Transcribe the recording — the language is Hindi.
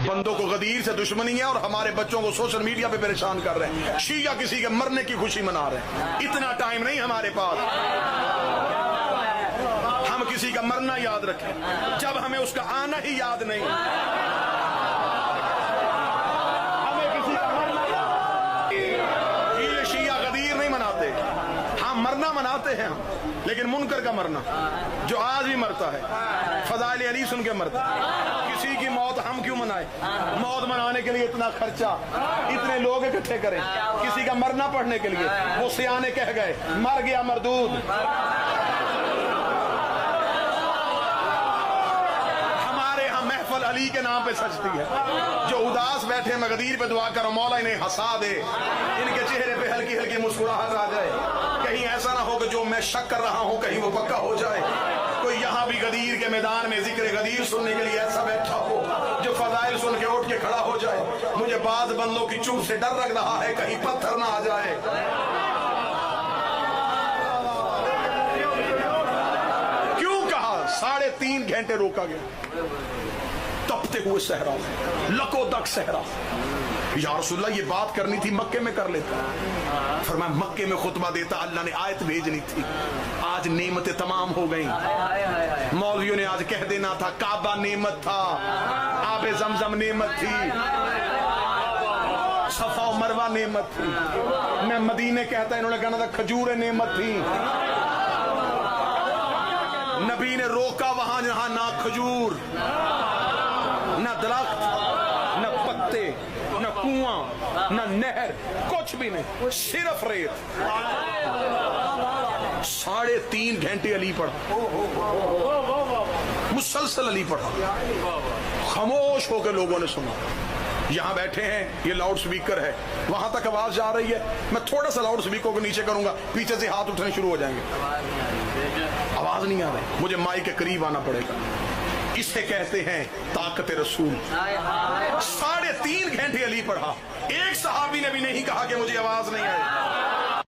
बंदों को गदीर से दुश्मनी है और हमारे बच्चों को सोशल मीडिया पे परेशान कर रहे हैं। शिया किसी के मरने की खुशी मना रहे हैं। इतना टाइम नहीं हमारे पास हम किसी का मरना याद रखें जब हमें उसका आना ही याद नहीं। हमें किसी का मरना, ये शिया गदीर नहीं मनाते, हाँ मरना मनाते हैं हम, लेकिन मुनकर का मरना जो आज भी मरता है, फजाइल अली सुन के मरता है। किसी की मौत हम क्यों मनाए? मौत मनाने के लिए इतना खर्चा, इतने लोग इकट्ठे करें किसी का मरना पढ़ने के लिए। वो सियाने कह गए मर गया मरदूद। हमारे यहाँ महफल अली के नाम पे सजती है। जो उदास बैठे मगदीर पे दुआ करो मौला इन्हें हंसा दे, इनके चेहरे पे हल्की हल्की मुस्कुराहट आ जाए। कहीं ऐसा ना हो कि जो मैं शक कर रहा हूं कहीं वो पक्का हो जाए। कोई यहाँ भी गदीर के मैदान में जिक्र गदीर सुनने के लिए ऐसा बैठा हो जो फजाइल सुन के उठ के खड़ा हो जाए। मुझे बाज बंदों की चूक से डर लग रहा है कहीं पत्थर ना आ जाए। क्यों कहा 3.5 घंटे रोका गया? तपते हुए सहरा, लकोदक सहरा। या रसूलल्लाह ये बात करनी थी मक्के में कर लेता। फरमाया मक्के में खुतबा देता, अल्लाह ने आयत भेजनी थी। आज नेमतें तमाम हो गई। मौलवियों ने आज कह देना था काबा नेमत था, आबे जमजम नेमत थी, सफा मरवा नेमत थी। मैं मदीने कहता, इन्होंने कहना था खजूर नेमत थी। नबी ने रोका वहां जहां ना खजूर, ना दरख्त, ना पत्ते, न कुआं, न नहर, कुछ भी नहीं, सिर्फ रेत। 3.5 घंटे अली पढ़ा, मुसलसल अली पढ़ा। खामोश होकर लोगों ने सुना। यहां बैठे हैं, ये लाउड स्पीकर है, वहां तक आवाज जा रही है। मैं थोड़ा सा लाउड स्पीकर को नीचे करूंगा, पीछे से हाथ उठने शुरू हो जाएंगे, आवाज नहीं आ रही। मुझे माइक के करीब आना पड़ेगा। इसे कहते हैं ताकत रसूल। 3.5 घंटे अली पढ़ा। एक सहाबी ने भी नहीं कहा कि मुझे आवाज नहीं आई।